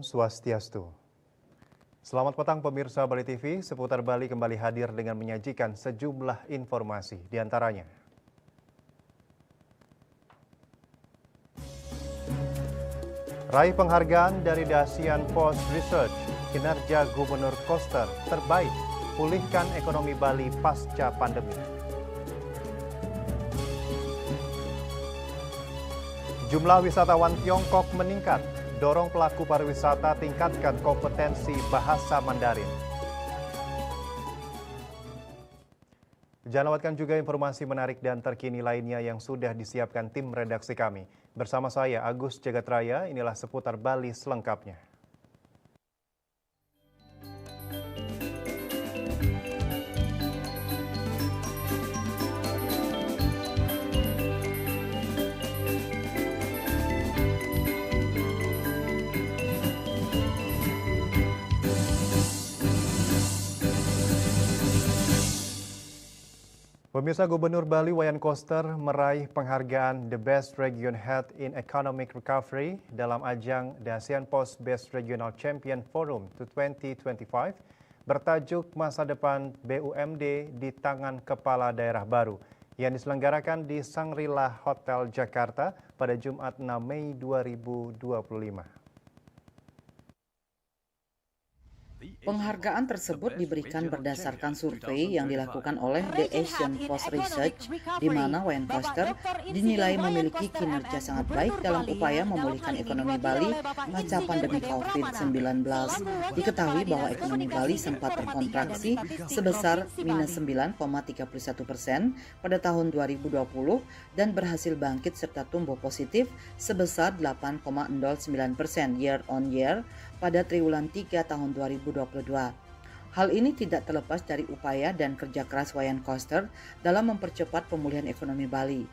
Swastiastu. Selamat petang pemirsa Bali TV, Seputar Bali kembali hadir dengan menyajikan sejumlah informasi di antaranya. Raih penghargaan dari The Asian Post Research, kinerja Gubernur Koster terbaik, pulihkan ekonomi Bali pasca pandemi. Jumlah wisatawan Tiongkok meningkat, dorong pelaku pariwisata tingkatkan kompetensi bahasa Mandarin. Jangan lewatkan juga informasi menarik dan terkini lainnya yang sudah disiapkan tim redaksi kami. Bersama saya Agus Jagatraya, inilah Seputar Bali selengkapnya. Pemirsa, Gubernur Bali Wayan Koster meraih penghargaan The Best Region Head in Economic Recovery dalam ajang The ASEAN Post Best Regional Champion Forum 2025 bertajuk Masa Depan BUMD di Tangan Kepala Daerah Baru yang diselenggarakan di Shangri-La Hotel Jakarta pada Jumat 6 Mei 2025. Penghargaan tersebut diberikan berdasarkan survei yang dilakukan oleh The Asian Post Research, di mana Wayan Koster dinilai memiliki kinerja sangat baik dalam upaya memulihkan ekonomi Bali pasca pandemi COVID-19. Diketahui bahwa ekonomi Bali sempat terkontraksi sebesar minus 9,31% pada tahun 2020 dan berhasil bangkit serta tumbuh positif sebesar 8,09% year on year pada triwulan 3 tahun 2022. Hal ini tidak terlepas dari upaya dan kerja keras Wayan Koster dalam mempercepat pemulihan ekonomi Bali.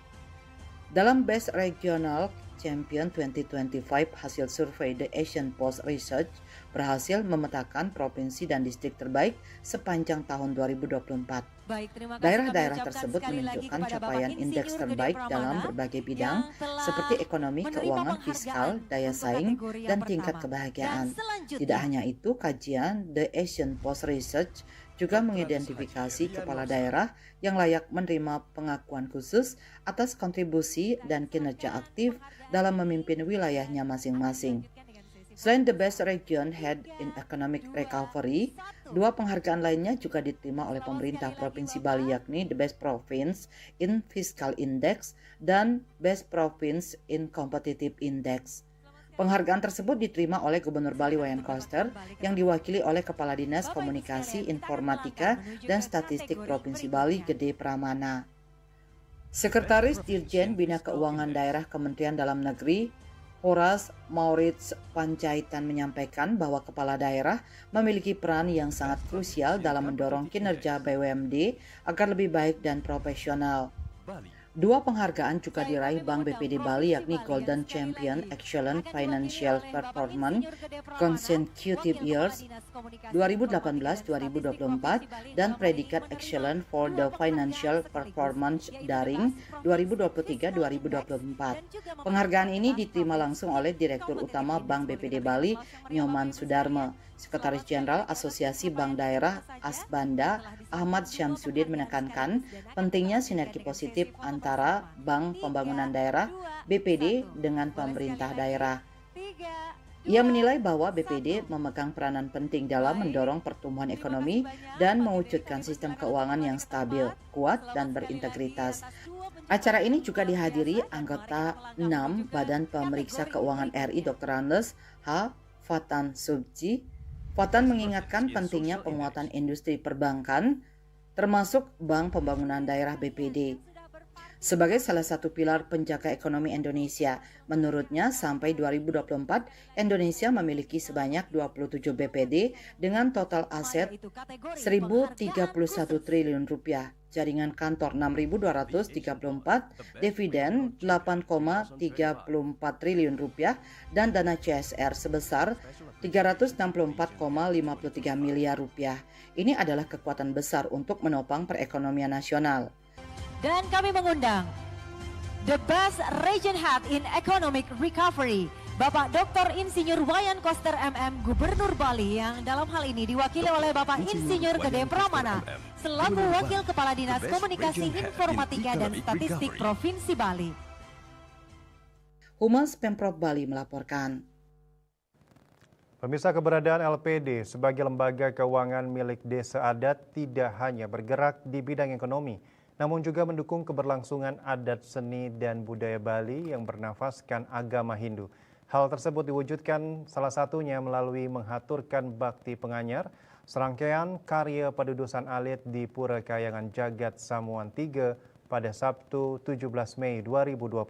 Dalam Best Regional Champion 2025, hasil survei The Asian Post Research berhasil memetakan provinsi dan distrik terbaik sepanjang tahun 2024. Daerah-daerah tersebut menunjukkan capaian indeks terbaik dalam berbagai bidang seperti ekonomi, keuangan, fiskal, daya saing, dan tingkat kebahagiaan. Tidak hanya itu, kajian The Asian Post Research juga mengidentifikasi kepala daerah yang layak menerima pengakuan khusus atas kontribusi dan kinerja aktif dalam memimpin wilayahnya masing-masing. Selain The Best Region Head in Economic Recovery, dua penghargaan lainnya juga diterima oleh pemerintah Provinsi Bali, yakni The Best Province in Fiscal Index dan Best Province in Competitive Index. Penghargaan tersebut diterima oleh Gubernur Bali Wayan Koster yang diwakili oleh Kepala Dinas Komunikasi, Informatika, dan Statistik Provinsi Bali Gede Pramana. Sekretaris Dirjen Bina Keuangan Daerah Kementerian Dalam Negeri Horas Maurits Panjaitan menyampaikan bahwa kepala daerah memiliki peran yang sangat krusial dalam mendorong kinerja BUMD agar lebih baik dan profesional. Dua penghargaan juga diraih Bank BPD Bali, yakni Golden Champion Excellent Financial Performance Consecutive Years 2018-2024 dan Predikat Excellent for the Financial Performance Daring 2023-2024. Penghargaan ini diterima langsung oleh Direktur Utama Bank BPD Bali, Nyoman Sudarma. Sekretaris Jenderal Asosiasi Bank Daerah Asbanda, Ahmad Syamsuddin menekankan pentingnya sinergi positif antara Bank Pembangunan Daerah BPD dengan pemerintah daerah. Ia menilai bahwa BPD memegang peranan penting dalam mendorong pertumbuhan ekonomi dan mewujudkan sistem keuangan yang stabil, kuat, dan berintegritas. Acara ini juga dihadiri anggota 6 Badan Pemeriksa Keuangan RI Dr. Anles H. Fatan Subji. Fatan mengingatkan pentingnya penguatan industri perbankan, termasuk Bank Pembangunan Daerah BPD, sebagai salah satu pilar penjaga ekonomi Indonesia. Menurutnya, sampai 2024, Indonesia memiliki sebanyak 27 BPD dengan total aset 1.031 triliun rupiah, jaringan kantor 6.234, dividen 8,34 triliun rupiah, dan dana CSR sebesar 364,53 miliar rupiah. Ini adalah kekuatan besar untuk menopang perekonomian nasional. Dan kami mengundang The Best Region Head in Economic Recovery Bapak Dr. Insinyur Wayan Koster MM, Gubernur Bali, yang dalam hal ini diwakili oleh Bapak Insinyur Gede Pramana selaku Wakil Kepala Dinas Komunikasi Informatika dan Statistik Provinsi Bali. Humas Pemprov Bali melaporkan. Pemirsa, keberadaan LPD sebagai lembaga keuangan milik desa adat tidak hanya bergerak di bidang ekonomi, namun juga mendukung keberlangsungan adat seni dan budaya Bali yang bernafaskan agama Hindu. Hal tersebut diwujudkan salah satunya melalui menghaturkan bakti penganyar, serangkaian karya pedudusan alit di Pura Kayangan Jagat Samuan III pada Sabtu 17 Mei 2025.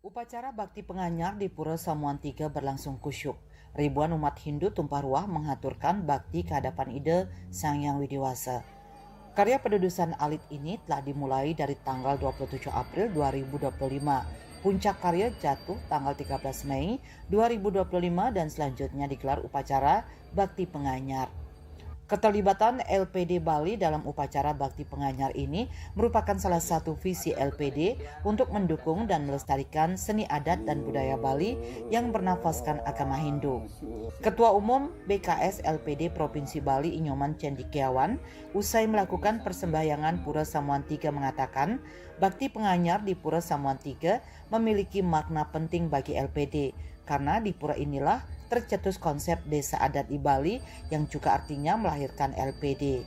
Upacara bakti penganyar di Pura Samuan III berlangsung kusyuk. Ribuan umat Hindu tumpah ruah menghaturkan bakti ke hadapan Ide Sang Hyang Widiwasa. Karya pedudusan alit ini telah dimulai dari tanggal 27 April 2025. Puncak karya jatuh tanggal 13 Mei 2025 dan selanjutnya digelar upacara bakti penganyar. Keterlibatan LPD Bali dalam upacara bakti penganyar ini merupakan salah satu visi LPD untuk mendukung dan melestarikan seni adat dan budaya Bali yang bernafaskan agama Hindu. Ketua Umum BKS LPD Provinsi Bali Inyoman Cendikiawan usai melakukan persembahyangan Pura Samuan III mengatakan bakti penganyar di Pura Samuan III memiliki makna penting bagi LPD karena di pura inilah tercetus konsep desa adat di Bali yang juga artinya melahirkan LPD.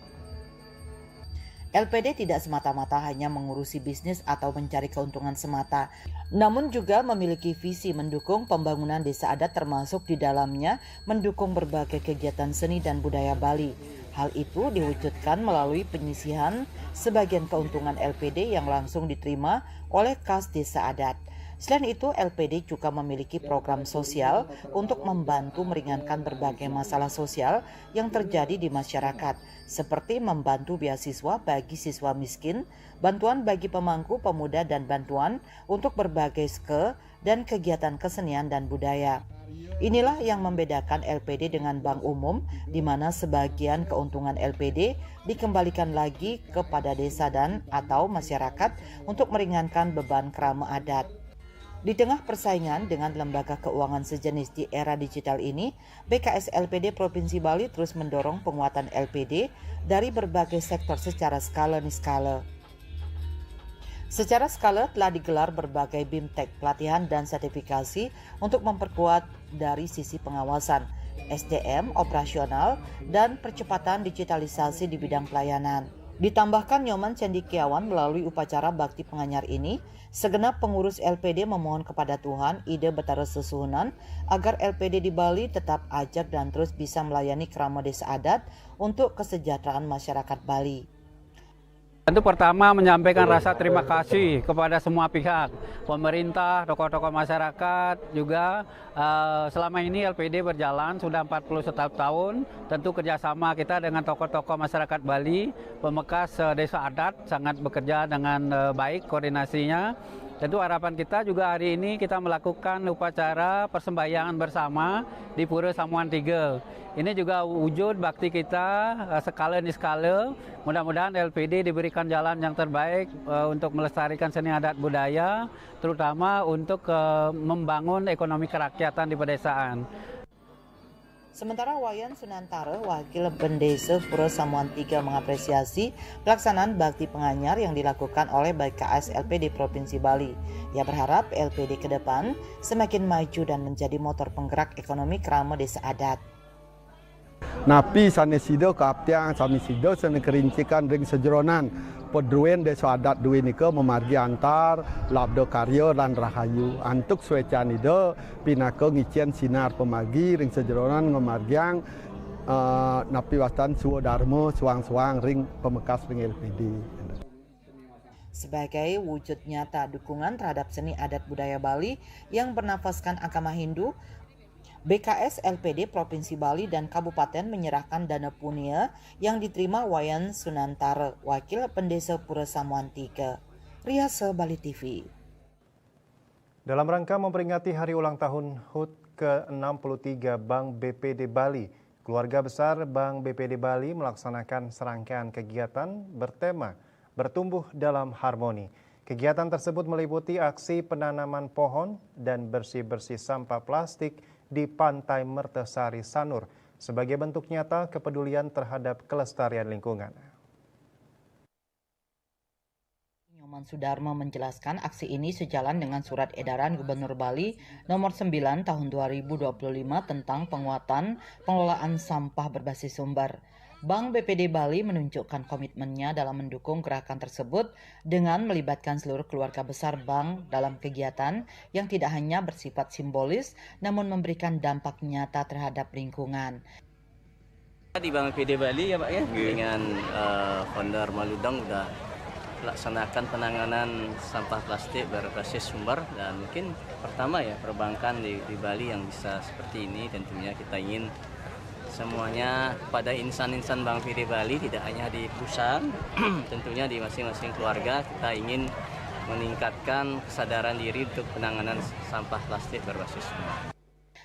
LPD tidak semata-mata hanya mengurusi bisnis atau mencari keuntungan semata, namun juga memiliki visi mendukung pembangunan desa adat termasuk di dalamnya mendukung berbagai kegiatan seni dan budaya Bali. Hal itu diwujudkan melalui penyisihan sebagian keuntungan LPD yang langsung diterima oleh kas desa adat. Selain itu, LPD juga memiliki program sosial untuk membantu meringankan berbagai masalah sosial yang terjadi di masyarakat, seperti membantu beasiswa bagi siswa miskin, bantuan bagi pemangku pemuda dan bantuan untuk berbagai ske dan kegiatan kesenian dan budaya. Inilah yang membedakan LPD dengan bank umum, di mana sebagian keuntungan LPD dikembalikan lagi kepada desa dan atau masyarakat untuk meringankan beban kerama adat. Di tengah persaingan dengan lembaga keuangan sejenis di era digital ini, BKS LPD Provinsi Bali terus mendorong penguatan LPD dari berbagai sektor secara skala-niskala. Secara skala telah digelar berbagai BIMTEK, pelatihan dan sertifikasi untuk memperkuat dari sisi pengawasan, SDM, operasional, dan percepatan digitalisasi di bidang pelayanan. Ditambahkan Nyoman Cendikiawan melalui upacara bakti penganyar ini, segenap pengurus LPD memohon kepada Tuhan Ide Betara Susuhunan agar LPD di Bali tetap ajak dan terus bisa melayani kerama desa adat untuk kesejahteraan masyarakat Bali. Tentu pertama menyampaikan rasa terima kasih kepada semua pihak, pemerintah, tokoh-tokoh masyarakat, juga selama ini LPD berjalan sudah 41 tahun, tentu kerjasama kita dengan tokoh-tokoh masyarakat Bali, pemekas desa adat sangat bekerja dengan baik koordinasinya. Tentu harapan kita juga hari ini kita melakukan upacara persembahyangan bersama di Pura Samuan III. Ini juga wujud bakti kita skala-niskala. Mudah-mudahan LPD diberikan jalan yang terbaik untuk melestarikan seni adat budaya, terutama untuk membangun ekonomi kerakyatan di pedesaan. Sementara Wayan Sunantara, Wakil Pendesa Pura Samuan III mengapresiasi pelaksanaan bakti penganyar yang dilakukan oleh BKS LPD Provinsi Bali. Ia berharap LPD ke depan semakin maju dan menjadi motor penggerak ekonomi kerama desa adat. Napi sanesido keaptiang sami sido sene kerincikan ring sejeronan pedruen desa adat duwe nika memargi antar labdo karya lan rahayu antuk swecanido pinaka ngicien sinar pemagi ring sejeronan ngomargiang napi wastan suwo darmo suang-suang ring pemekas ring LPD. Sebagai wujud nyata dukungan terhadap seni adat budaya Bali yang bernafaskan agama Hindu, BKS LPD Provinsi Bali dan Kabupaten menyerahkan dana punia yang diterima Wayan Sunantara, Wakil Pendesa Pura Samuan III. Riasa Bali TV. Dalam rangka memperingati hari ulang tahun HUT ke-63 Bank BPD Bali, keluarga besar Bank BPD Bali melaksanakan serangkaian kegiatan bertema Bertumbuh dalam Harmoni. Kegiatan tersebut meliputi aksi penanaman pohon dan bersih-bersih sampah plastik di Pantai Mertesari Sanur sebagai bentuk nyata kepedulian terhadap kelestarian lingkungan. Nyoman Sudarmo menjelaskan aksi ini sejalan dengan surat edaran Gubernur Bali nomor 9 tahun 2025 tentang penguatan pengelolaan sampah berbasis sumber. Bank BPD Bali menunjukkan komitmennya dalam mendukung gerakan tersebut dengan melibatkan seluruh keluarga besar bank dalam kegiatan yang tidak hanya bersifat simbolis namun memberikan dampak nyata terhadap lingkungan. Di Bank BPD Bali ya Pak ya, dengan founder Maludong udah laksanakan penanganan sampah plastik berbasis sumber, dan mungkin pertama ya perbankan di Bali yang bisa seperti ini. Tentunya kita ingin semuanya pada insan-insan Bank BPD Bali, tidak hanya di perusahaan, tentunya di masing-masing keluarga kita ingin meningkatkan kesadaran diri untuk penanganan sampah plastik berbasis sumber.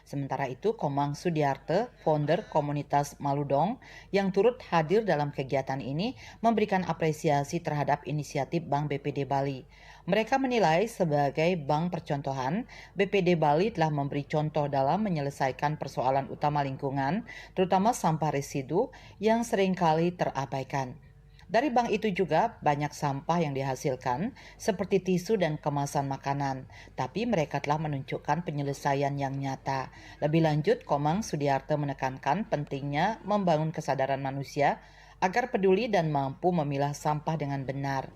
Sementara itu, Komang Sudiarte, founder komunitas Maludong yang turut hadir dalam kegiatan ini, memberikan apresiasi terhadap inisiatif Bank BPD Bali. Mereka menilai sebagai bank percontohan, BPD Bali telah memberi contoh dalam menyelesaikan persoalan utama lingkungan, terutama sampah residu yang seringkali terabaikan. Dari bank itu juga banyak sampah yang dihasilkan seperti tisu dan kemasan makanan, tapi mereka telah menunjukkan penyelesaian yang nyata. Lebih lanjut, Komang Sudiarte menekankan pentingnya membangun kesadaran manusia agar peduli dan mampu memilah sampah dengan benar.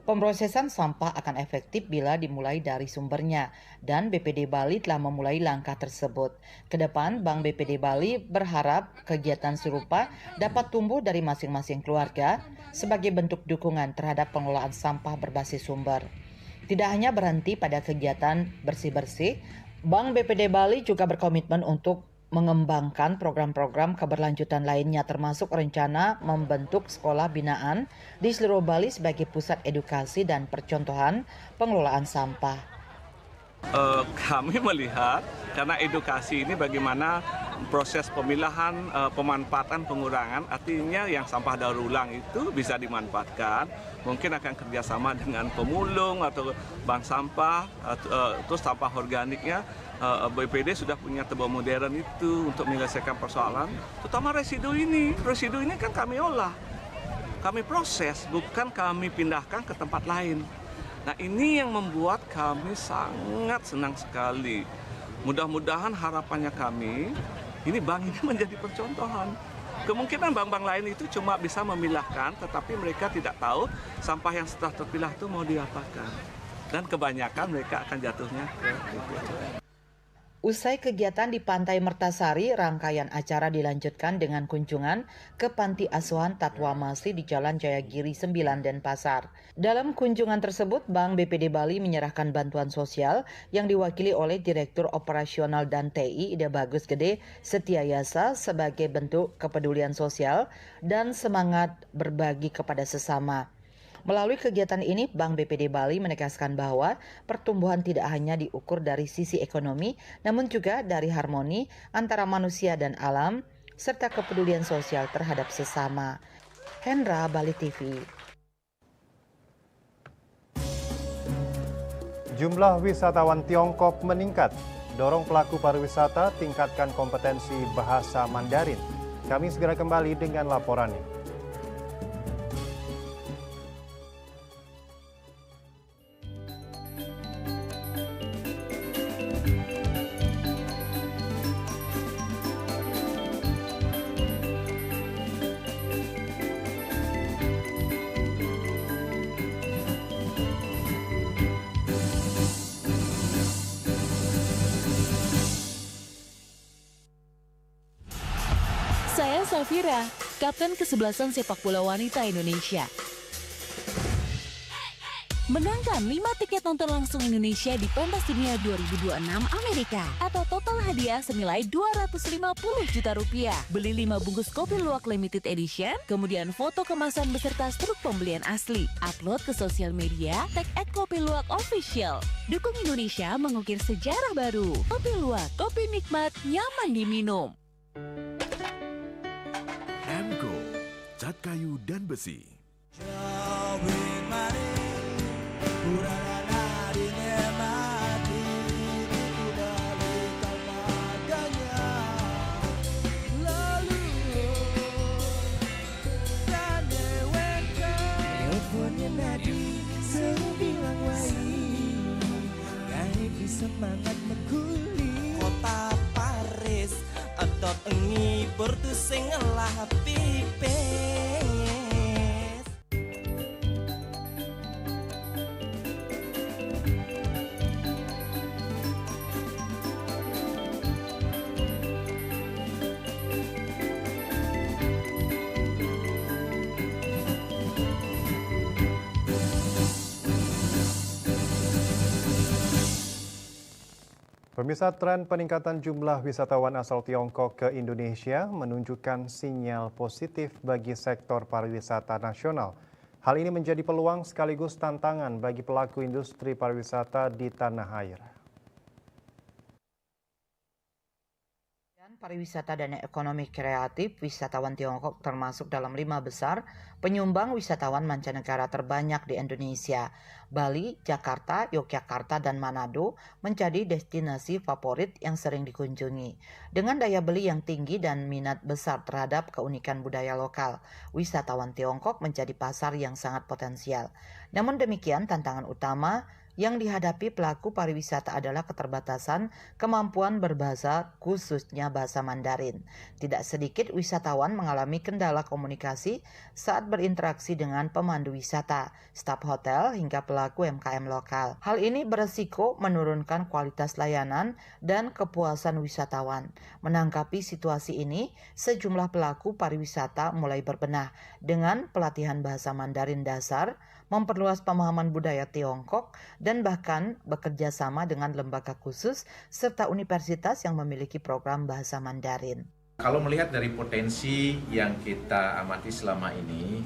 Pemrosesan sampah akan efektif bila dimulai dari sumbernya, dan BPD Bali telah memulai langkah tersebut. Kedepan, Bank BPD Bali berharap kegiatan serupa dapat tumbuh dari masing-masing keluarga sebagai bentuk dukungan terhadap pengelolaan sampah berbasis sumber. Tidak hanya berhenti pada kegiatan bersih-bersih, Bank BPD Bali juga berkomitmen untuk mengembangkan program-program keberlanjutan lainnya, termasuk rencana membentuk sekolah binaan di seluruh Bali sebagai pusat edukasi dan percontohan pengelolaan sampah. Kami melihat karena edukasi ini bagaimana proses pemilahan, pemanfaatan, pengurangan, artinya yang sampah daur ulang itu bisa dimanfaatkan. Mungkin akan kerjasama dengan pemulung atau bank sampah, terus sampah organiknya. BPD sudah punya tebal modern itu untuk menyelesaikan persoalan, terutama residu ini. Residu ini kan kami olah, kami proses, bukan kami pindahkan ke tempat lain. Nah, ini yang membuat kami sangat senang sekali. Mudah-mudahan harapannya kami, ini bank ini menjadi percontohan. Kemungkinan bank-bank lain itu cuma bisa memilahkan, tetapi mereka tidak tahu sampah yang setelah terpilah itu mau diapakan. Dan kebanyakan mereka akan jatuhnya ke BPD. Usai kegiatan di Pantai Mertasari, rangkaian acara dilanjutkan dengan kunjungan ke Panti Asuhan Tatwa Masih di Jalan Jayagiri 9 Denpasar. Dalam kunjungan tersebut, Bank BPD Bali menyerahkan bantuan sosial yang diwakili oleh Direktur Operasional dan TI Ida Bagus Gede Setiayasa sebagai bentuk kepedulian sosial dan semangat berbagi kepada sesama. Melalui kegiatan ini, Bank BPD Bali menegaskan bahwa pertumbuhan tidak hanya diukur dari sisi ekonomi, namun juga dari harmoni antara manusia dan alam, serta kepedulian sosial terhadap sesama. Hendra, Bali TV. Jumlah wisatawan Tiongkok meningkat. Dorong pelaku pariwisata tingkatkan kompetensi bahasa Mandarin. Kami segera kembali dengan laporannya. Saya Safira, Kapten Kesebelasan Sepak Bola Wanita Indonesia. Menangkan 5 tiket nonton langsung Indonesia di Pentas Dunia 2026 Amerika atau total hadiah senilai Rp250 juta. Beli 5 bungkus kopi luwak limited edition, kemudian foto kemasan beserta struk pembelian asli. Upload ke sosial media, tag @kopiluwak_official. Dukung Indonesia mengukir sejarah baru. Kopi Luwak, kopi nikmat, nyaman diminum. Cat kayu dan besi. Semangat meguli kota Paris edot engi bertu sing ngelah pipes. Pemirsa, tren peningkatan jumlah wisatawan asal Tiongkok ke Indonesia menunjukkan sinyal positif bagi sektor pariwisata nasional. Hal ini menjadi peluang sekaligus tantangan bagi pelaku industri pariwisata di tanah air. Pariwisata dan ekonomi kreatif, wisatawan Tiongkok termasuk dalam 5 besar penyumbang wisatawan mancanegara terbanyak di Indonesia. Bali, Jakarta, Yogyakarta, dan Manado menjadi destinasi favorit yang sering dikunjungi. Dengan daya beli yang tinggi dan minat besar terhadap keunikan budaya lokal, wisatawan Tiongkok menjadi pasar yang sangat potensial. Namun demikian, tantangan utama yang dihadapi pelaku pariwisata adalah keterbatasan kemampuan berbahasa, khususnya bahasa Mandarin. Tidak sedikit wisatawan mengalami kendala komunikasi saat berinteraksi dengan pemandu wisata, staf hotel, hingga pelaku UMKM lokal. Hal ini beresiko menurunkan kualitas layanan dan kepuasan wisatawan. Menanggapi situasi ini, sejumlah pelaku pariwisata mulai berbenah dengan pelatihan bahasa Mandarin dasar, memperluas pemahaman budaya Tiongkok, dan bahkan bekerja sama dengan lembaga khusus serta universitas yang memiliki program bahasa Mandarin. Kalau melihat dari potensi yang kita amati selama ini,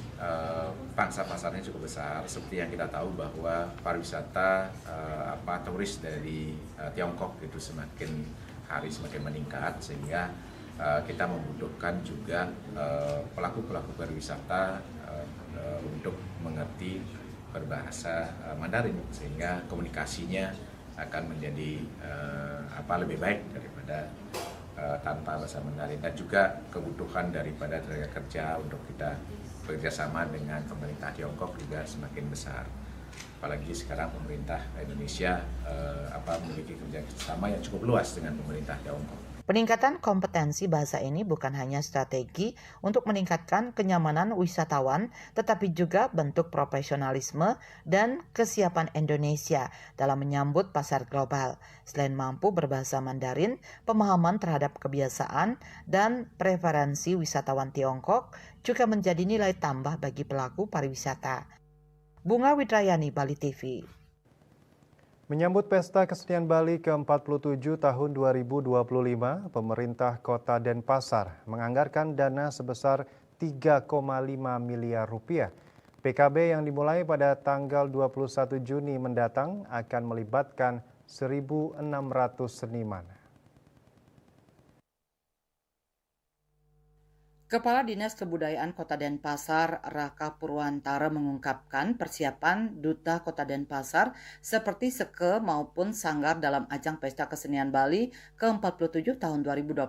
pangsa pasarnya cukup besar. Seperti yang kita tahu bahwa pariwisata turis dari Tiongkok itu semakin hari semakin meningkat, sehingga kita membutuhkan juga pelaku-pelaku pariwisata untuk mengerti berbahasa Mandarin, sehingga komunikasinya akan menjadi lebih baik daripada tanpa bahasa Mandarin, dan juga kebutuhan daripada tenaga kerja untuk kita bekerjasama dengan pemerintah Tiongkok juga semakin besar. Apalagi sekarang pemerintah Indonesia memiliki kerjasama yang cukup luas dengan pemerintah Tiongkok. Peningkatan kompetensi bahasa ini bukan hanya strategi untuk meningkatkan kenyamanan wisatawan, tetapi juga bentuk profesionalisme dan kesiapan Indonesia dalam menyambut pasar global. Selain mampu berbahasa Mandarin, pemahaman terhadap kebiasaan dan preferensi wisatawan Tiongkok juga menjadi nilai tambah bagi pelaku pariwisata. Bunga Widrayani, Bali TV. Menyambut Pesta Kesenian Bali ke-47 tahun 2025, pemerintah Kota Denpasar menganggarkan dana sebesar 3,5 miliar rupiah. PKB yang dimulai pada tanggal 21 Juni mendatang akan melibatkan 1.600 seniman. Kepala Dinas Kebudayaan Kota Denpasar, Raka Purwantara, mengungkapkan persiapan Duta Kota Denpasar seperti Seke maupun Sanggar dalam ajang Pesta Kesenian Bali ke-47 tahun 2025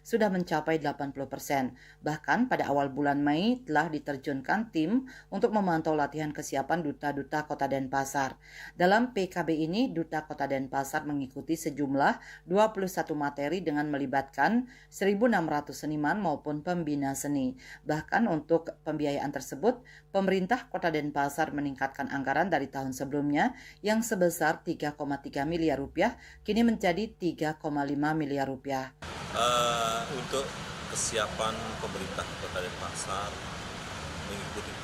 sudah mencapai 80%. Bahkan pada awal bulan Mei telah diterjunkan tim untuk memantau latihan kesiapan Duta-Duta Kota Denpasar. Dalam PKB ini, Duta Kota Denpasar mengikuti sejumlah 21 materi dengan melibatkan 1.600 seniman maupun pembina seni. Bahkan untuk pembiayaan tersebut, pemerintah Kota Denpasar meningkatkan anggaran dari tahun sebelumnya yang sebesar 3,3 miliar rupiah, kini menjadi 3,5 miliar rupiah. Untuk kesiapan pemerintah Kota Denpasar mengikuti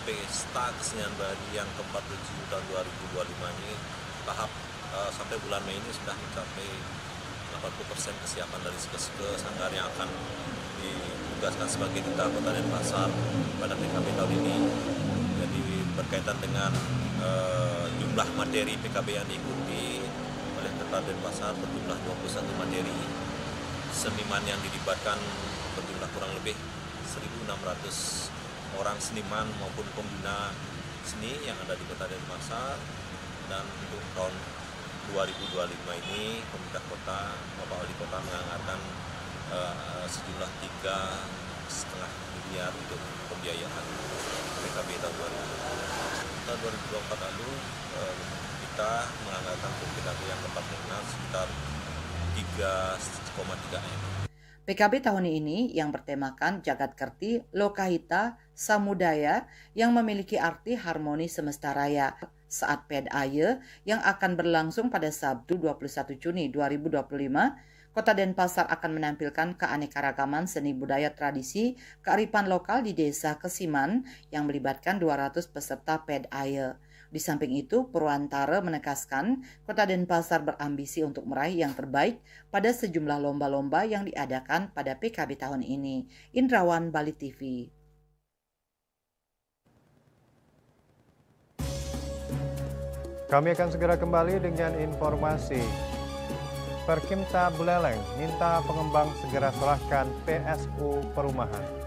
Pesta Kesenian Bali yang ke-47 tahun 2025 ini, tahap sampai bulan Mei ini sudah mencapai 80% kesiapan dari Seke Sanggar yang akan ditugaskan sebagai Duta Kota Denpasar pada PKB tahun ini. Jadi berkaitan dengan jumlah materi PKB yang diikuti oleh Kota Denpasar berjumlah 21 materi. Seniman yang dilibatkan berjumlah kurang lebih 1.600 orang seniman maupun pembina seni yang ada di Kota Denpasar, dan untuk tahun 2025 ini pemerintah kota, Bapak Wali Kota menganggarkan sejumlah 3,5 miliar untuk pembiayaan PKB tahun 2024 lalu. Kita menganggarkan untuk PKB yang tepatnya sekitar 3,3 M. PKB tahun ini yang bertemakan Jagat Kerti Lokahita Samudaya yang memiliki arti harmoni semesta raya saat PEDAYE yang akan berlangsung pada Sabtu 21 Juni 2025, Kota Denpasar akan menampilkan keanekaragaman seni budaya tradisi kearifan lokal di Desa Kesiman yang melibatkan 200 peserta PEDAYE. Di samping itu, Purwantara menegaskan Kota Denpasar berambisi untuk meraih yang terbaik pada sejumlah lomba-lomba yang diadakan pada PKB tahun ini. Indrawan, Bali TV. Kami akan segera kembali dengan informasi. Perkimta Buleleng minta pengembang segera serahkan PSU perumahan.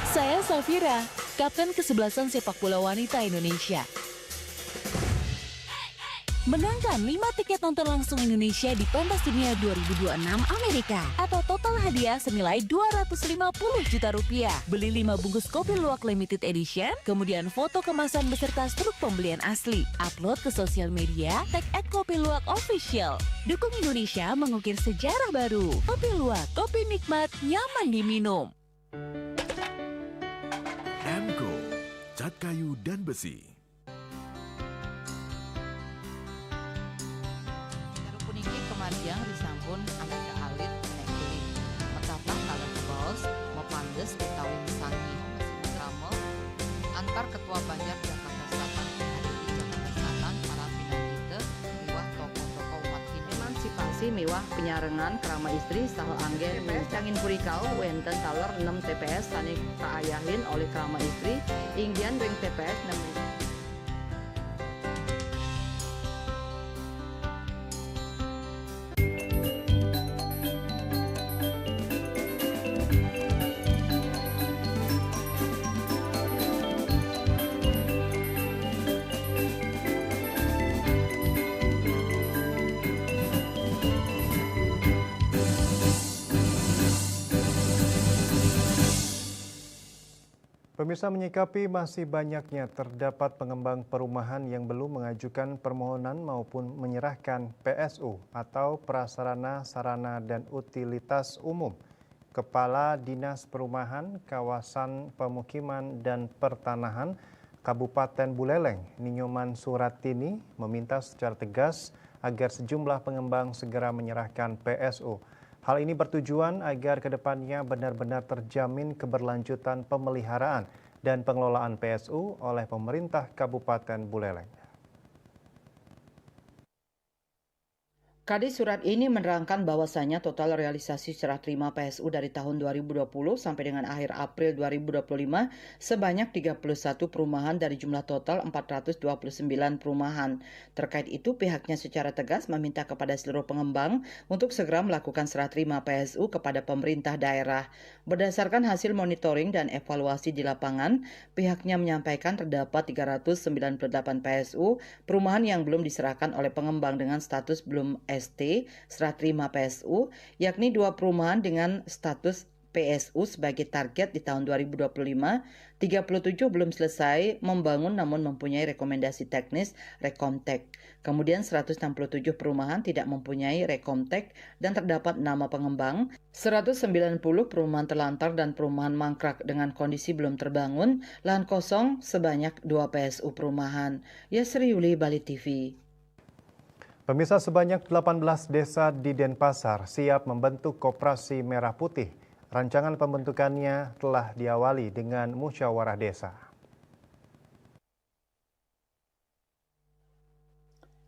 Saya Safira, Kapten Kesebelasan Sepak Bola Wanita Indonesia. Menangkan 5 tiket nonton langsung Indonesia di Pentas Dunia 2026 Amerika atau total hadiah senilai 250 juta rupiah. Beli 5 bungkus kopi luwak limited edition, kemudian foto kemasan beserta struk pembelian asli. Upload ke sosial media, tag @kopiluwak_official. Dukung Indonesia mengukir sejarah baru. Kopi Luwak, kopi nikmat, nyaman diminum. Emco, cat kayu dan besi. Puniki kematian disampun angka alit nekuli. Metapa kalau bos mepandes betawin sangi drama antar ketua Banjar Jakarta Selatan hari di Jakarta Selatan para pinangite miwah tokoh-tokoh umat Hindu emansipasi miwah penyarengan kerama istri saha anggen cangin purikau wenten taler 6 TPS sani kaayahin oleh kerama istri inggian weng TPS 6. Pemirsa, menyikapi masih banyaknya terdapat pengembang perumahan yang belum mengajukan permohonan maupun menyerahkan PSU atau Prasarana Sarana dan Utilitas Umum, Kepala Dinas Perumahan, Kawasan Pemukiman dan Pertanahan Kabupaten Buleleng, Ninyoman Suratini, meminta secara tegas agar sejumlah pengembang segera menyerahkan PSU. Hal ini bertujuan agar kedepannya benar-benar terjamin keberlanjutan pemeliharaan dan pengelolaan PSU oleh pemerintah Kabupaten Buleleng. Kadis surat ini menerangkan bahwasannya total realisasi serah terima PSU dari tahun 2020 sampai dengan akhir April 2025 sebanyak 31 perumahan dari jumlah total 429 perumahan. Terkait itu, pihaknya secara tegas meminta kepada seluruh pengembang untuk segera melakukan serah terima PSU kepada pemerintah daerah. Berdasarkan hasil monitoring dan evaluasi di lapangan, pihaknya menyampaikan terdapat 398 PSU perumahan yang belum diserahkan oleh pengembang dengan status belum ST, serah terima PSU, yakni 2 perumahan dengan status PSU sebagai target di tahun 2025, 37 belum selesai membangun namun mempunyai rekomendasi teknis Rekomtek. Kemudian 167 perumahan tidak mempunyai Rekomtek dan terdapat nama pengembang, 190 perumahan terlantar dan perumahan mangkrak dengan kondisi belum terbangun, lahan kosong sebanyak 2 PSU perumahan. Yasri Yuli, Bali TV. Pemirsa, sebanyak 18 desa di Denpasar siap membentuk Koperasi Merah Putih. Rancangan pembentukannya telah diawali dengan musyawarah desa.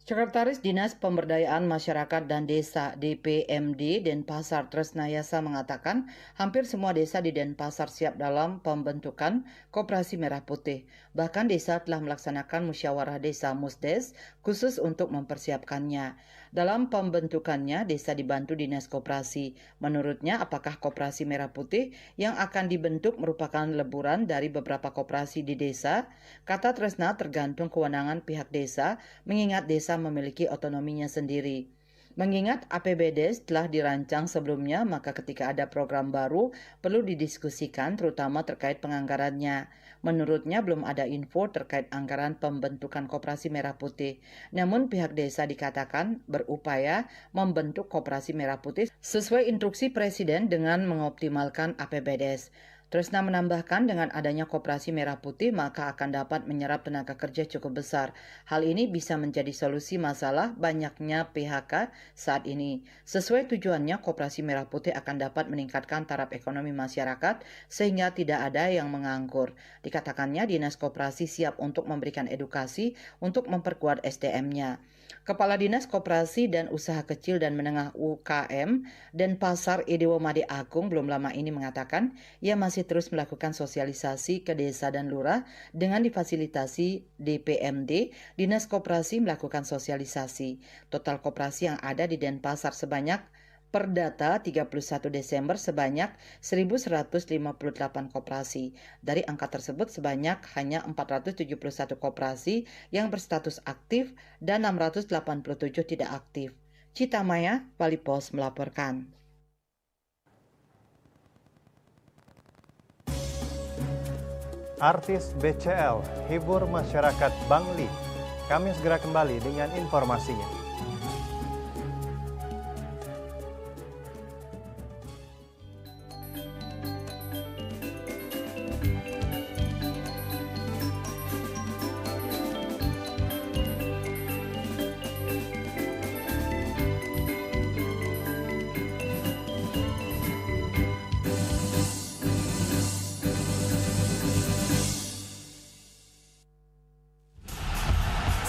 Sekretaris Dinas Pemberdayaan Masyarakat dan Desa DPMD Denpasar Tresnayasa mengatakan hampir semua desa di Denpasar siap dalam pembentukan Koperasi Merah Putih. Bahkan desa telah melaksanakan musyawarah desa Musdes khusus untuk mempersiapkannya. Dalam pembentukannya, desa dibantu Dinas Koperasi. Menurutnya, apakah Koperasi Merah Putih yang akan dibentuk merupakan leburan dari beberapa koperasi di desa? Kata Tresna tergantung kewenangan pihak desa, mengingat desa memiliki otonominya sendiri. Mengingat APBDes telah dirancang sebelumnya, maka ketika ada program baru perlu didiskusikan terutama terkait penganggarannya. Menurutnya belum ada info terkait anggaran pembentukan Koperasi Merah Putih. Namun pihak desa dikatakan berupaya membentuk Koperasi Merah Putih sesuai instruksi Presiden dengan mengoptimalkan APBDes. Tresna menambahkan dengan adanya Koperasi Merah Putih maka akan dapat menyerap tenaga kerja cukup besar. Hal ini bisa menjadi solusi masalah banyaknya PHK saat ini. Sesuai tujuannya, Koperasi Merah Putih akan dapat meningkatkan taraf ekonomi masyarakat sehingga tidak ada yang menganggur. Dikatakannya Dinas Koperasi siap untuk memberikan edukasi untuk memperkuat SDM-nya. Kepala Dinas Koperasi dan Usaha Kecil dan Menengah UKM Denpasar Edewo Made Agung belum lama ini mengatakan ia masih terus melakukan sosialisasi ke desa dan lurah dengan difasilitasi DPMD. Dinas Koperasi melakukan sosialisasi. Total koperasi yang ada di Denpasar sebanyak per data 31 Desember sebanyak 1.158 koperasi. Dari angka tersebut sebanyak hanya 471 koperasi yang berstatus aktif dan 687 tidak aktif. Cita Maya, Bali Post melaporkan. Artis BCL hibur masyarakat Bangli. Kami segera kembali dengan informasinya.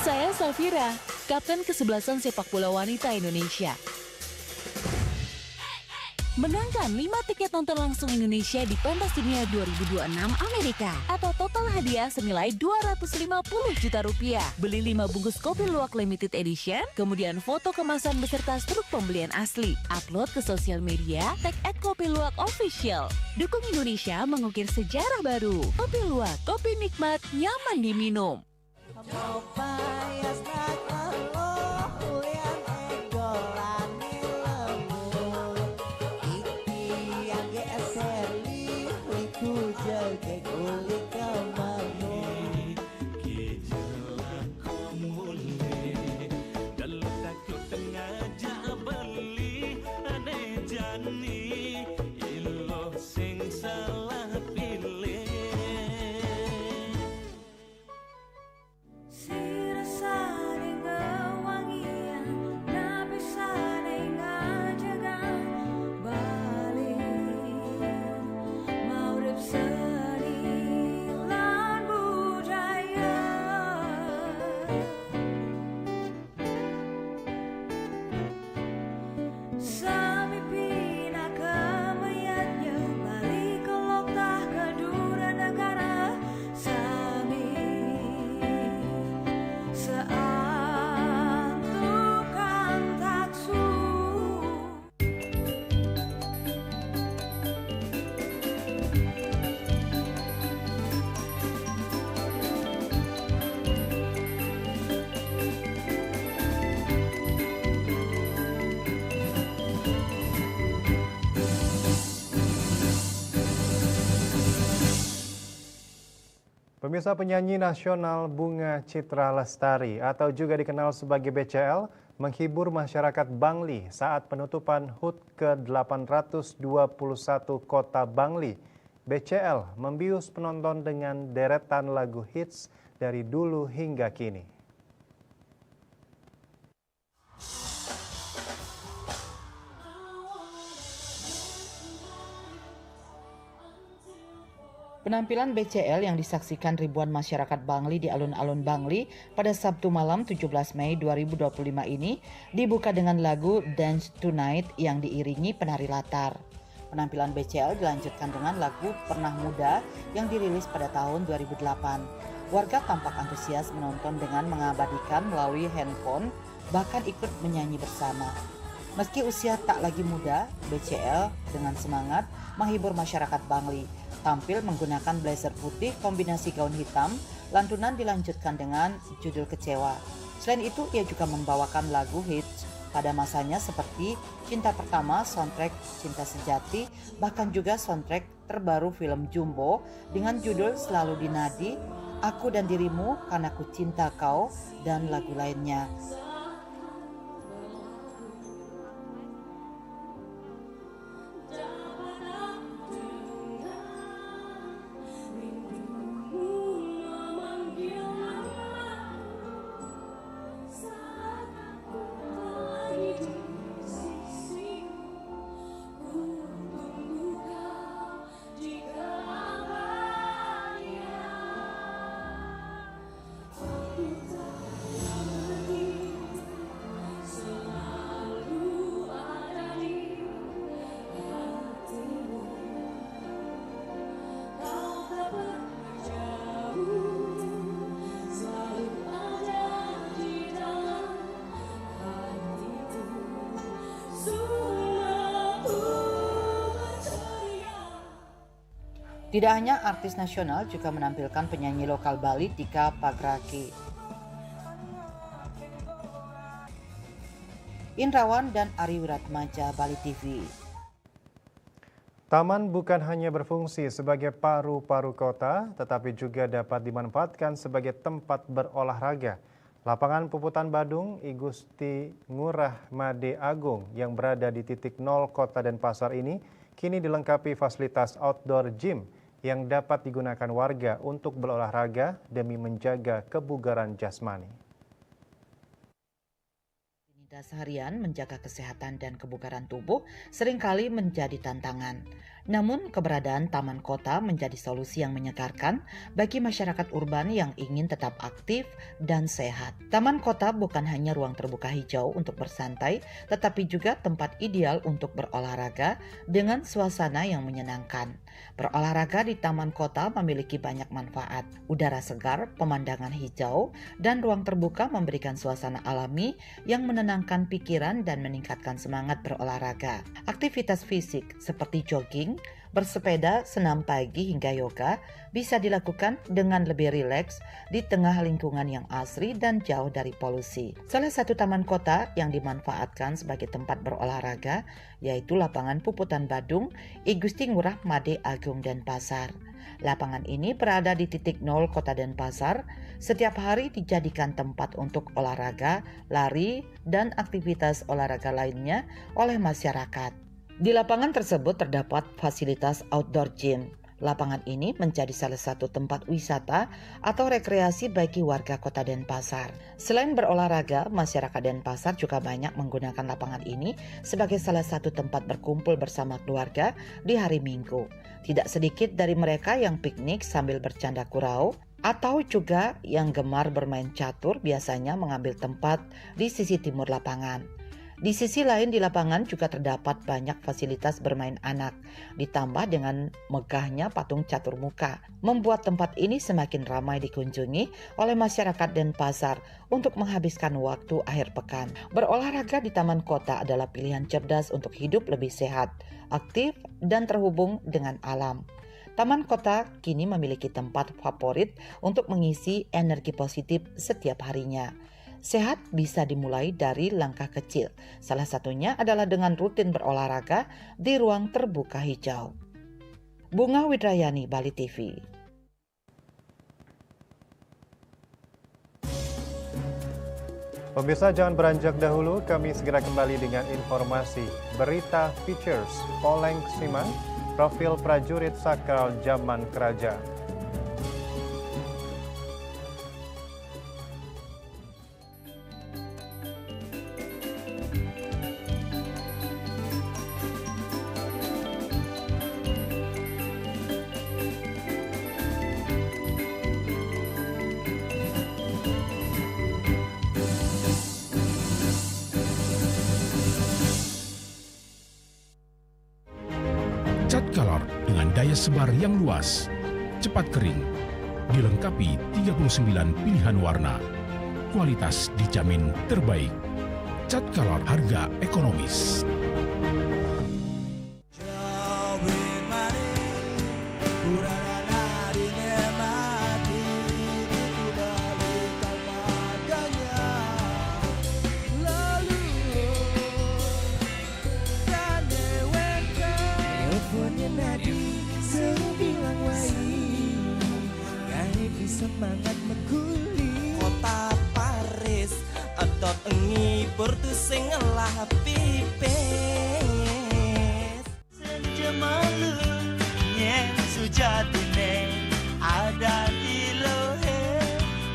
Saya Safira, Kapten Kesebelasan Sepak Bola Wanita Indonesia. Menangkan 5 tiket nonton langsung Indonesia di Pentas Dunia 2026 Amerika atau total hadiah senilai 250 juta rupiah. Beli 5 bungkus kopi luwak limited edition, kemudian foto kemasan beserta struk pembelian asli. Upload ke sosial media, tag @kopiluwak_official. Dukung Indonesia mengukir sejarah baru. Kopi Luwak, kopi nikmat, nyaman diminum. Pemirsa, penyanyi nasional Bunga Citra Lestari atau juga dikenal sebagai BCL menghibur masyarakat Bangli saat penutupan HUT ke-821 Kota Bangli. BCL membius penonton dengan deretan lagu hits dari dulu hingga kini. Penampilan BCL yang disaksikan ribuan masyarakat Bangli di alun-alun Bangli pada Sabtu malam 17 Mei 2025 ini dibuka dengan lagu Dance Tonight yang diiringi penari latar. Penampilan BCL dilanjutkan dengan lagu Pernah Muda yang dirilis pada tahun 2008. Warga tampak antusias menonton dengan mengabadikan melalui handphone, bahkan ikut menyanyi bersama. Meski usia tak lagi muda, BCL dengan semangat menghibur masyarakat Bangli. Tampil menggunakan blazer putih kombinasi gaun hitam, lantunan dilanjutkan dengan judul Kecewa. Selain itu, ia juga membawakan lagu hits pada masanya seperti Cinta Pertama, soundtrack Cinta Sejati, bahkan juga soundtrack terbaru film Jumbo dengan judul Selalu Dinadi, Aku dan Dirimu, Karena Ku Cinta Kau, dan lagu lainnya. Tidak hanya artis nasional, juga menampilkan penyanyi lokal Bali, Tika Pagraki. Indrawan dan Ari Wiratmaja, Bali TV. Taman bukan hanya berfungsi sebagai paru-paru kota, tetapi juga dapat dimanfaatkan sebagai tempat berolahraga. Lapangan Puputan Badung I Gusti Ngurah Made Agung yang berada di titik nol Kota Denpasar ini kini dilengkapi fasilitas outdoor gym yang dapat digunakan warga untuk berolahraga demi menjaga kebugaran jasmani. Seharian menjaga kesehatan dan kebugaran tubuh seringkali menjadi tantangan. Namun keberadaan taman kota menjadi solusi yang menyegarkan bagi masyarakat urban yang ingin tetap aktif dan sehat. Taman kota bukan hanya ruang terbuka hijau untuk bersantai, tetapi juga tempat ideal untuk berolahraga dengan suasana yang menyenangkan. Berolahraga di taman kota memiliki banyak manfaat. Udara segar, pemandangan hijau, dan ruang terbuka memberikan suasana alami yang menenangkan pikiran dan meningkatkan semangat berolahraga. Aktivitas fisik seperti jogging, bersepeda, senam pagi hingga yoga bisa dilakukan dengan lebih rileks di tengah lingkungan yang asri dan jauh dari polusi. Salah satu taman kota yang dimanfaatkan sebagai tempat berolahraga yaitu lapangan Puputan Badung I Gusti Ngurah Made Agung Denpasar. Lapangan ini berada di titik nol Kota Denpasar. Setiap hari dijadikan tempat untuk olahraga, lari, dan aktivitas olahraga lainnya oleh masyarakat. Di lapangan tersebut terdapat fasilitas outdoor gym. Lapangan ini menjadi salah satu tempat wisata atau rekreasi bagi warga Kota Denpasar. Selain berolahraga, masyarakat Denpasar juga banyak menggunakan lapangan ini sebagai salah satu tempat berkumpul bersama keluarga di hari Minggu. Tidak sedikit dari mereka yang piknik sambil bercanda gurau, atau juga yang gemar bermain catur biasanya mengambil tempat di sisi timur lapangan. Di sisi lain di lapangan juga terdapat banyak fasilitas bermain anak, ditambah dengan megahnya patung catur muka, membuat tempat ini semakin ramai dikunjungi oleh masyarakat Denpasar untuk menghabiskan waktu akhir pekan. Berolahraga di taman kota adalah pilihan cerdas untuk hidup lebih sehat, aktif, dan terhubung dengan alam. Taman kota kini memiliki tempat favorit untuk mengisi energi positif setiap harinya. Sehat bisa dimulai dari langkah kecil. Salah satunya adalah dengan rutin berolahraga di ruang terbuka hijau. Bunga Widrayani, Bali TV. Pemirsa, jangan beranjak dahulu, kami segera kembali dengan informasi berita features Oleng Siman, profil prajurit sakral zaman kerajaan. daya sebar yang luas, cepat kering, dilengkapi 39 pilihan warna. Kualitas dijamin terbaik. Cat Color, harga ekonomis. Semangat meguli kota Paris atot engi portu sing ngelah pipes senjemalu nyen sujatine ada di lohe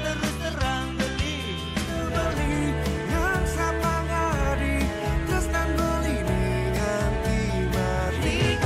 terus terang beli yang sama ngari terus nang beli nganti mati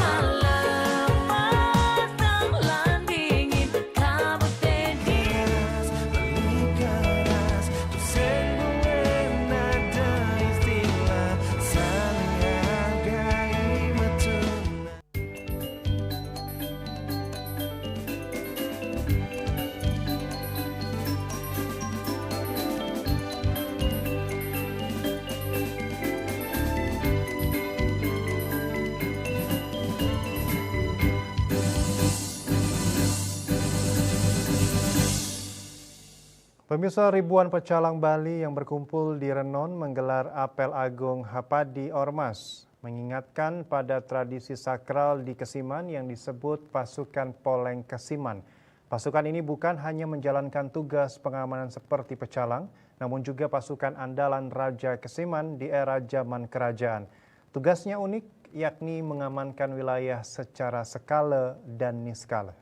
Pemirsa, ribuan pecalang Bali yang berkumpul di Renon menggelar apel agung Hapadi Ormas, mengingatkan pada tradisi sakral di Kesiman yang disebut pasukan Poleng Kesiman. Pasukan ini bukan hanya menjalankan tugas pengamanan seperti pecalang, namun juga pasukan andalan Raja Kesiman di era zaman kerajaan. Tugasnya unik, yakni mengamankan wilayah secara skala dan niskala.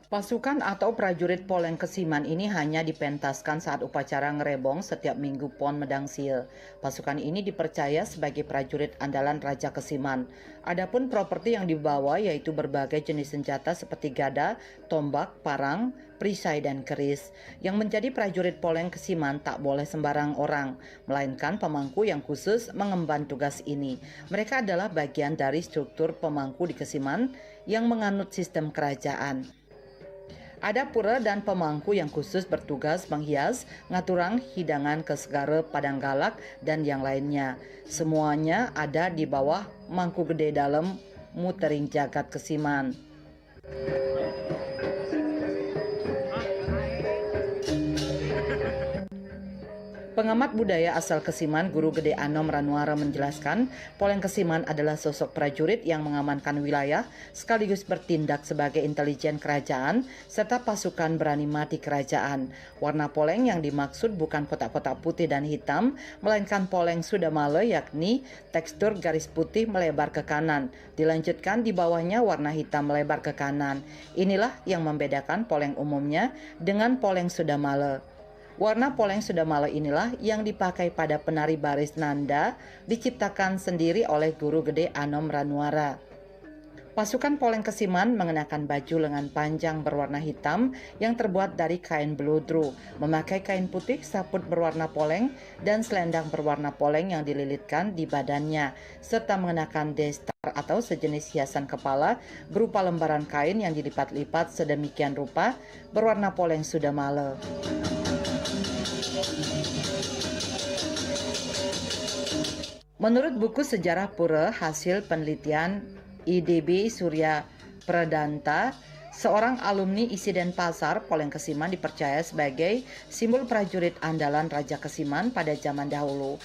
Pasukan atau prajurit Poleng Kesiman ini hanya dipentaskan saat upacara ngerebong setiap minggu Pon Medang Sil. Pasukan ini dipercaya sebagai prajurit andalan Raja Kesiman. Adapun properti yang dibawa yaitu berbagai jenis senjata seperti gada, tombak, parang, perisai, dan keris. Yang menjadi prajurit Poleng Kesiman tak boleh sembarang orang, melainkan pemangku yang khusus mengemban tugas ini. Mereka adalah bagian dari struktur pemangku di Kesiman yang menganut sistem kerajaan. Ada pura dan pemangku yang khusus bertugas menghias, ngaturang hidangan ke segara Padang Galak, dan yang lainnya. Semuanya ada di bawah mangku gede dalam mutering jagat Kesiman. Pengamat budaya asal Kesiman, Guru Gede Anom Ranuara menjelaskan, Poleng Kesiman adalah sosok prajurit yang mengamankan wilayah sekaligus bertindak sebagai intelijen kerajaan serta pasukan berani mati kerajaan. Warna poleng yang dimaksud bukan kotak-kotak putih dan hitam, melainkan poleng sudamala yakni tekstur garis putih melebar ke kanan, dilanjutkan di bawahnya warna hitam melebar ke kanan. Inilah yang membedakan poleng umumnya dengan poleng sudamala. Warna poleng sudamala inilah yang dipakai pada penari baris nanda, diciptakan sendiri oleh Guru Gede Anom Ranuara. Pasukan Poleng Kesiman mengenakan baju lengan panjang berwarna hitam yang terbuat dari kain beludru, memakai kain putih saput berwarna poleng dan selendang berwarna poleng yang dililitkan di badannya, serta mengenakan destar atau sejenis hiasan kepala berupa lembaran kain yang dilipat-lipat sedemikian rupa berwarna poleng sudamala. Menurut buku Sejarah Pura hasil penelitian IDB Surya Pradanta, seorang alumni ISI Denpasar, Poleng Kesiman dipercaya sebagai simbol prajurit andalan Raja Kesiman pada zaman dahulu.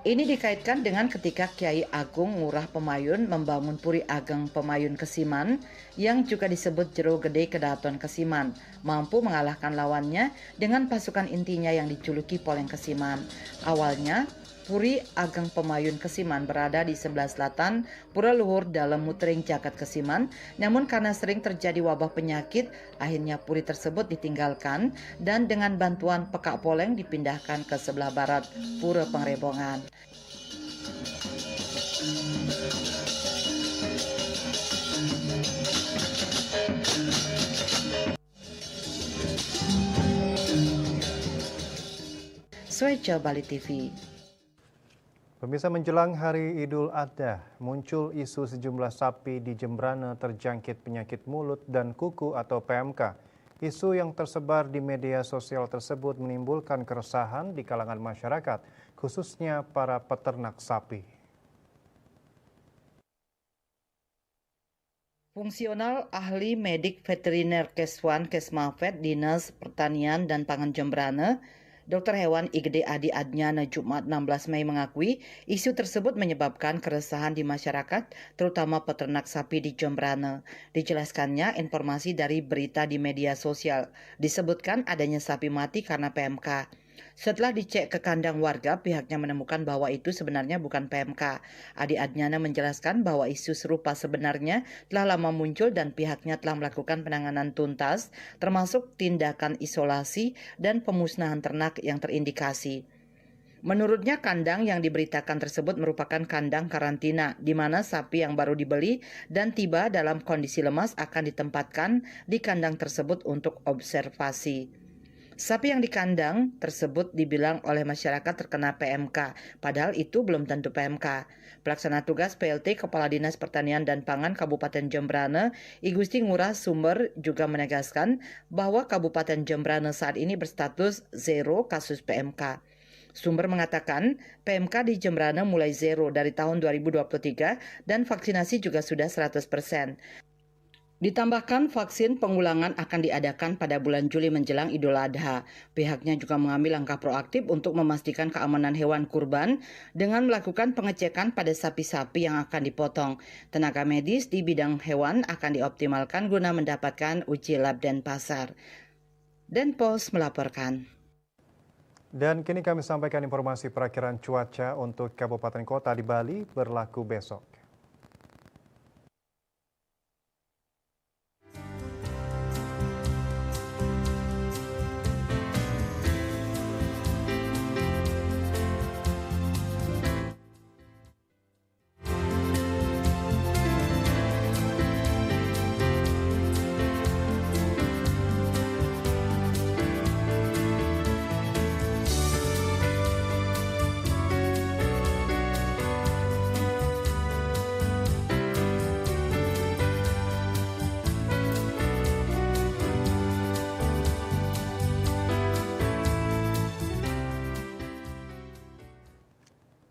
Ini dikaitkan dengan ketika Kiai Agung Ngurah Pemayun membangun Puri Ageng Pemayun Kesiman yang juga disebut Jero Gede Kedaton Kesiman, mampu mengalahkan lawannya dengan pasukan intinya yang dijuluki Poleng Kesiman. Awalnya, Puri Ageng Pemayun Kesiman berada di sebelah selatan Pura Luhur dalam mutering jagat Kesiman, namun karena sering terjadi wabah penyakit, akhirnya Puri tersebut ditinggalkan dan dengan bantuan Pekak Poleng dipindahkan ke sebelah barat Pura Pengrebongan. Switcha Bali TV. Pemirsa, menjelang Hari Idul Adha, muncul isu sejumlah sapi di Jembrana terjangkit penyakit mulut dan kuku atau PMK. Isu yang tersebar di media sosial tersebut menimbulkan keresahan di kalangan masyarakat, khususnya para peternak sapi. Fungsional ahli medik veteriner Keswan Kesmafet Dinas Pertanian dan Pangan Jembrana, Dr. Hewan Igede Adi Adnyana Jumat 16 Mei mengakui isu tersebut menyebabkan keresahan di masyarakat, terutama peternak sapi di Jembrana. Dijelaskannya informasi dari berita di media sosial, disebutkan adanya sapi mati karena PMK. Setelah dicek ke kandang warga, pihaknya menemukan bahwa itu sebenarnya bukan PMK. Adi Adnyana menjelaskan bahwa isu serupa sebenarnya telah lama muncul dan pihaknya telah melakukan penanganan tuntas, termasuk tindakan isolasi dan pemusnahan ternak yang terindikasi. Menurutnya kandang yang diberitakan tersebut merupakan kandang karantina, di mana sapi yang baru dibeli dan tiba dalam kondisi lemas akan ditempatkan di kandang tersebut untuk observasi. Sapi yang di kandang tersebut dibilang oleh masyarakat terkena PMK, padahal itu belum tentu PMK. Pelaksana tugas PLT Kepala Dinas Pertanian dan Pangan Kabupaten Jembrana, I Gusti Ngurah Sumber juga menegaskan bahwa Kabupaten Jembrana saat ini berstatus 0 kasus PMK. Sumber mengatakan PMK di Jembrana mulai 0 dari tahun 2023 dan vaksinasi juga sudah 100%. Ditambahkan vaksin pengulangan akan diadakan pada bulan Juli menjelang Idul Adha. Pihaknya juga mengambil langkah proaktif untuk memastikan keamanan hewan kurban dengan melakukan pengecekan pada sapi-sapi yang akan dipotong. Tenaga medis di bidang hewan akan dioptimalkan guna mendapatkan uji lab dan pasar. Denpos melaporkan. Dan kini kami sampaikan informasi perakiraan cuaca untuk kabupaten kota di Bali berlaku besok.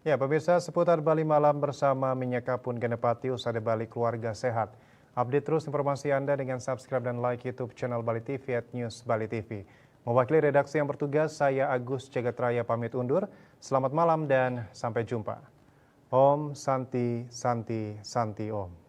Ya, pemirsa, seputar Bali Malam bersama Minyak Kapun Genepati usada Bali Keluarga Sehat. Update terus informasi Anda dengan subscribe dan like YouTube channel Bali TV @News Bali TV. Mewakili redaksi yang bertugas, saya Agus Jagatraya pamit undur. Selamat malam dan sampai jumpa. Om Santi Santi Santi Om.